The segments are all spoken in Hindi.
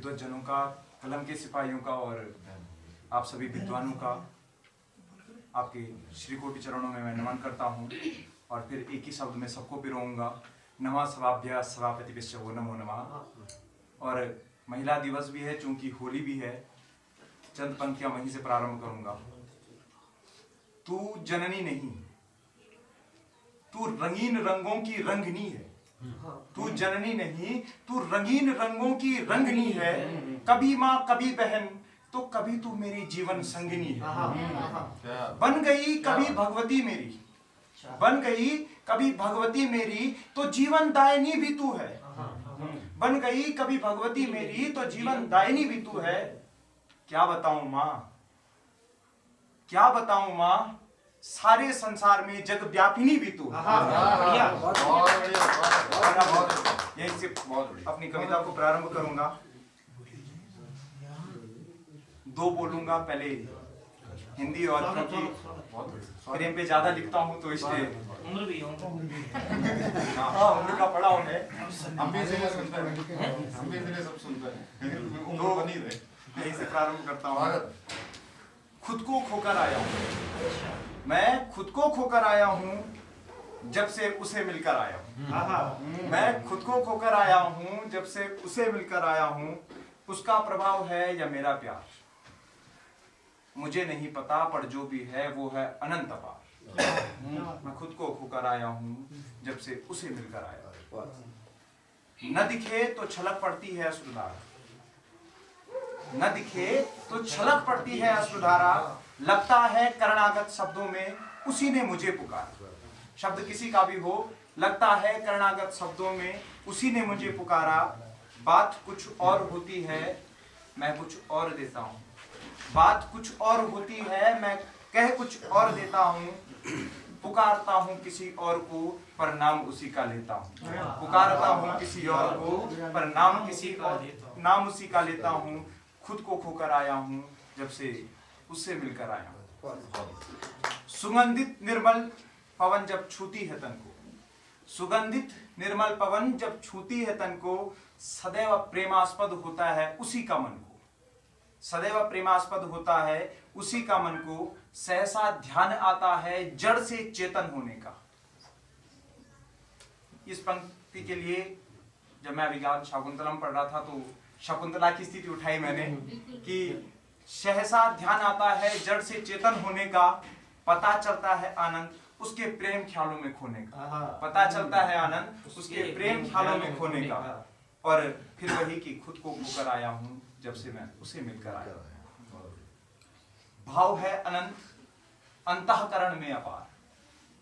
विद्वत जनों का, कलम के सिपाहियों का और आप सभी विद्वानों का आपके श्रीकोटि चरणों में मैं नमन करता हूँ। और फिर एक ही शब्द में सबको पिरोऊंगा, नमः सभाभ्य सभापतिभ्यश्च वो नमो नमः। और महिला दिवस भी है, चूंकि होली भी है, चंद पंक्तियां वहीं से प्रारंभ करूंगा। तू जननी नहीं, तू रंगीन रंगों की रंगनी है। तू जननी नहीं, तू रंगीन रंगों की रंगनी है। कभी माँ कभी बहन तो कभी तू मेरी जीवन संगिनी है। बन गई कभी भगवती मेरी, बन गई कभी भगवती मेरी तो जीवन दायिनी भी तू है। बन गई कभी भगवती मेरी तो जीवन दायिनी भी तू है। क्या बताऊं माँ, क्या बताऊं माँ, सारे संसार में जग व्यापिनी भी तू है। यहीं से अपनी कविता को प्रारंभ करूंगा। दो बोलूंगा, पहले हिंदी और क्योंकि प्रेम पे ज्यादा लिखता हूँ तो इसलिए उम्र भी हाँ उम्र का पड़ा है। हम भी इसलिए सुनते हैं, हम भी इसलिए सब सुनते हैं, लेकिन उम्र बनी रहे। यहीं से प्रारंभ करता हूँ। खुद को खोकर आया हूँ मैं, खुद को खोकर आया हूँ जब से उसे मिलकर आया हूँ। मैं खुद को खोकर आया हूँ जब से उसे मिलकर आया हूँ। उसका प्रभाव है या मेरा प्यार मुझे नहीं पता, पर जो भी है वो है अनंत अपार। मैं खुद को खोकर आया हूँ जब से उसे मिलकर आया। न दिखे तो छलक पड़ती है अश्रुधारा, न दिखे तो छलक पड़ती है अश्रुधारा। लगता है करणागत शब्दों में उसी ने मुझे पुकारा। शब्द किसी का भी हो, लगता है करणागत शब्दों में उसी ने मुझे पुकारा। बात कुछ और होती है, मैं कुछ और देता हूँ। बात कुछ और होती है, मैं कह कुछ और देता हूँ। पुकारता हूँ किसी और को, पर नाम उसी का लेता हूँ। पुकारता हूँ किसी और को, पर नाम किसी और नाम उसी का लेता हूँ। खुद को खोकर आया हूँ जब से उससे मिलकर आया हूँ। सुगंधित निर्मल पवन जब छूती है तन को, सुगंधित निर्मल पवन जब छूती है तन को, सदैव प्रेमास्पद होता है उसी का मन को। सदैव प्रेमास्पद होता है उसी का मन को। सहसा ध्यान आता है जड़ से चेतन होने का। इस पंक्ति के लिए जब मैं अभिज्ञान शाकुंतलम पढ़ रहा था तो शकुंतला की स्थिति उठाई मैंने कि सहसा ध्यान आता है जड़ से चेतन होने का। पता चलता है आनंद उसके प्रेम ख्यालों में खोने का। पता चलता है आनंद उसके प्रेम ख्यालों में खोने का। और फिर वही कि खुद को खोकर आया हूँ जब से मैं उसे मिलकर आया। भाव है अनंत अंतःकरण में अपार,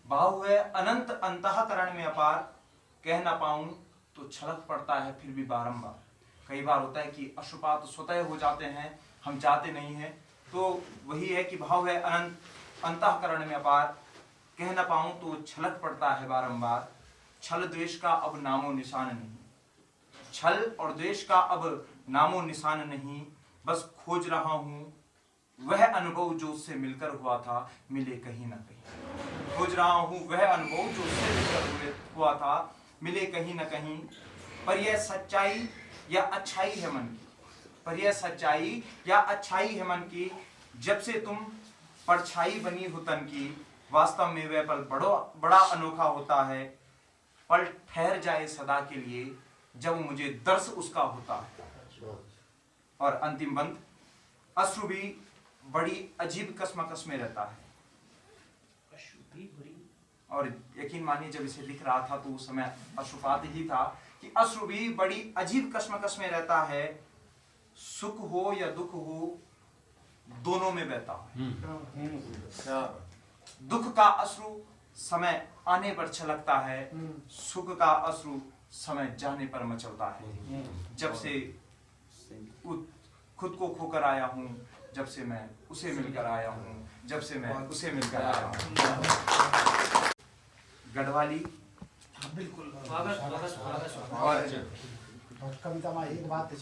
भाव है अनंत अंतःकरण में अपार। कह ना पाऊं तो छलक पड़ता है फिर भी बारंबार। कई बार होता है कि अश्रुपात स्वतः हो जाते हैं, हम चाहते नहीं हैं। तो वही है कि भाव है अनंत अंतःकरण में अपार। कह ना पाऊं तो छलक पड़ता है बारंबार। छल द्वेष का अब नामो निशान नहीं, छल और द्वेष का अब नामो निशान नहीं। बस खोज रहा हूँ वह अनुभव जो उससे मिलकर हुआ था, मिले कहीं ना कहीं। खोज रहा हूँ वह अनुभव जो उससे मिलकर हुआ था, मिले कहीं ना कहीं। पर यह सच्चाई या अच्छाई है मन की, पर यह सच्चाई या अच्छाई है मन की। जब से तुम परछाई बनी हो तन की, वास्तव में वह पल बड़ा अनोखा होता है। पल ठहर जाए सदा के लिए जब मुझे दर्श उसका होता है। और अंतिम बंद, अश्रु भी बड़ी अजीब कश्मकश में रहता है। और यकीन मानिए जब इसे लिख रहा था तो उस समय अश्रुपात ही था कि अश्रु भी बड़ी अजीब कश्मकश में रहता है। सुख हो या दुख हो दोनों में बहता है। दुख का अश्रु समय आने पर छलकता है, सुख का अश्रु समय जाने पर मचलता है। जब से खुद को खोकर आया हूँ जब से मैं उसे मिलकर आया हूँ, जब से मैं उसे मिलकर आया हूँ। गढ़वाली बिल्कुल। और कविता में एक बात है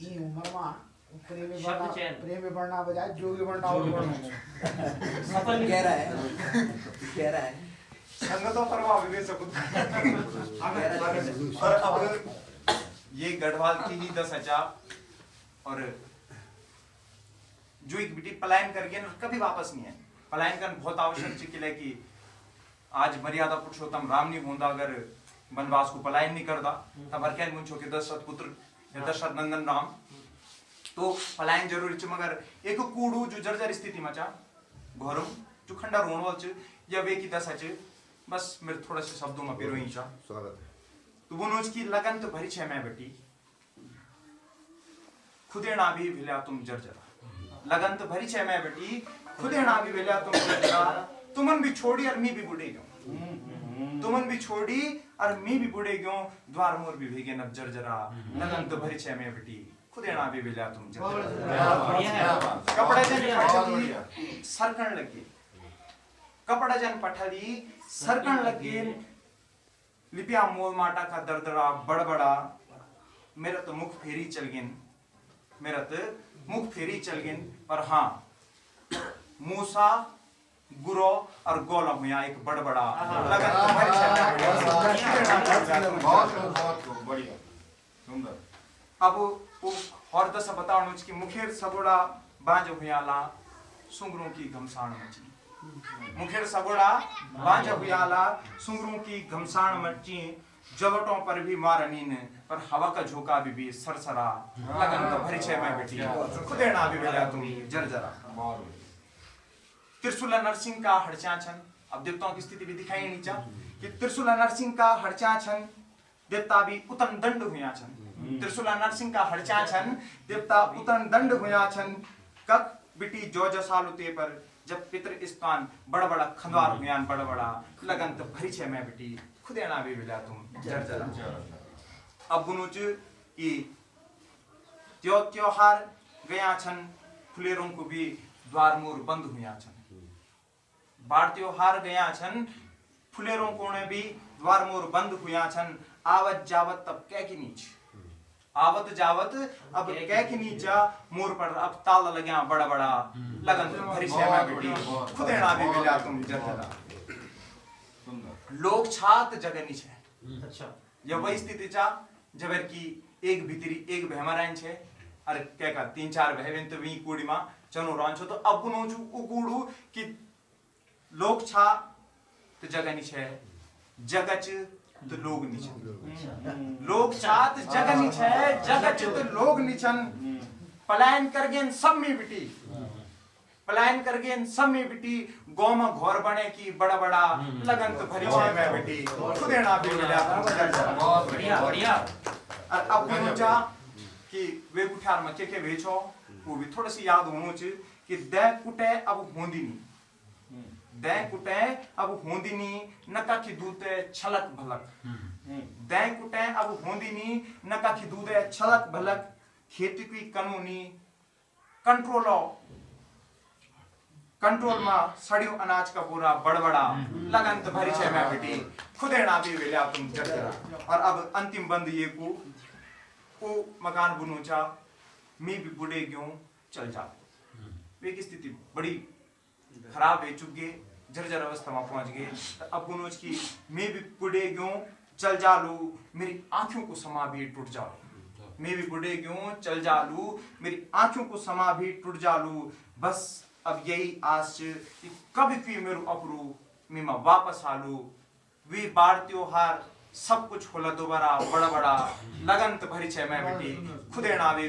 ई उम्र में प्रेम में बढ़ना बजाय जोगी बढ़ना और बढ़ना सफल कह रहा है संगतों परवाह भी सकूं और अब ये गढ़वाल की ही 10 अच्छा और जो एक बेटी पलायन करके कभी वापस नहीं है पलायन करना बहुत आवश्यक चिकिले कि आज मर्यादा पुरुषोत्तम राम नहीं होता अगर वनवास को पलायन नहीं करता तब हर क्या मुंचो के दशरथ पुत्र या दशरथ नंदन राम तो पलायन जरूरी च मगर एक कूड़ू जो जर्जर स्थिति में चा घरों जो खंडा रोणवल च या वे की दशा च बस मेरे थोड़ा से शब्दों में पेरो ही चा तो बुनोज की लगन तो भरी छे मैं बेटी खुदे ना भी भिला तुम जर्जरा लगन तो भरी छे मैं बेटी खुदे ना भी भिला तुम जर्जरा तुमन भी छोड़ी और मी भी बुढ़े गयो तुमन भी छोड़ी और मी भी बुढ़े गयो द्वार मोर भी भेगे नब जर्जरा लगन तो भरी छे मैं बेटी खुदे ना भी भिला तुम जर्जरा कपड़े जन पठली सरकण लगे कपड़ा जन पठली सरकण लगे लिपिया मोल माटा का दरदरा बड़बड़ा मेरा तो मुख फेरी चल गिन मेरा तो मुख फेरी चल गिन पर हाँ मूसा गुरो और गोला हुआ एक बड़बड़ा लगन बहुत बढ़िया सुंदर अब वो और दस बताओ कि मुखेर सबोड़ा बांझ हुआला सुंगरों की घमसाण मची मुखेर सबोड़ा बांझ हुआला सुंगरों की घमसाण मची जगटों पर भी मारनीन पर हवा का झोंका भी सरसरा लगन तो भरी छे मैं बेटी खुदे ना भी बेला तुम जर्जरा त्रिशूला नरसिंह का हड़चा छन अब देवताओं की स्थिति भी दिखाई नहीं चाह कि त्रिशूला नरसिंह का हड़चा छन देवता भी उतन दंड हुआ छन त्रिशूला नरसिंह का हड़चा छन देवता उतन दंड हुआ छन कक बिटी जो सालुते पर जब पितृ स्थान बड़ा बड़ा खंडवार हुआ बड़ा बड़ा लगन तो भरी छे मैं बेटी खुदे ना भी मिला तुम जर्जरा अब बुनुच कि त्योहार गया छन फुलेरों को भी द्वार मोर बंद हुआ छन बाढ़ त्योहार गया छन फुलेरों को ने भी द्वार मोर बंद हुआ छन आवत जावत तब कै की नीच आवत जावत अब कै की नीचा मोर पर अब ताल लग्या बड़ा बड़ा लगन भरी छे मैं बेटी खुदे ना भी मिला तुम जर्जरा लोग छात जगनी छे अच्छा ये वही स्थिति चा जबर की एक भीतरी एक भैमराइन छे अरे क्या का 3-4 भैवेन तो वी कूड़ी मा चनो रांचो तो अब नोचू उकूड़ू कि लोग छा तो जगनी छे जगच तो लोग निछन लोग छा तो जगनी छे जगच तो लोग निछन पलायन करगेन सब में बिटी पलायन करगेन सब में बिटी गौ में घोर बने की बड़ा बड़ा लगन तो भरी छे मैं बेटी खुदे ना भी मिला बहुत बढ़िया बढ़िया और अब नोचा कि वे कुठार में के वेचो वो भी थोड़ा सी याद होनो च कि दे कुटे अब होंदी नहीं दे कुटे अब होंदी नहीं नका की दूते छलक भलक दे कुटे अब होंदी नहीं नका की दूते छलक भलक खेती की कानूनी कंट्रोल में सड़ियो अनाज का पूरा बड़बड़ा लगन तो भरी छे मैं बेटी खुदे ना भी वेला तुम जर्जरा और अब अंतिम बंद ये को मकान बुनूचा मैं भी बुढ़े क्यों चल जा वे की स्थिति बड़ी खराब है चुके जर्जर अवस्था में पहुंच गए अब बुनूच की मैं भी बुढ़े क्यों चल जा लू मेरी आंखों को समा भी टूट जा मैं भी बुढ़े क्यों चल जा लू मेरी आंखों को समा भी टूट जा लू बस अब यही आस कि कभी भी मेरू अपरू मैं वापस आलू वी बाढ़ त्योहार सब कुछ होला दोबारा बड़ा बड़ा लगन तो भरी छे मैं बेटी खुदे ना भी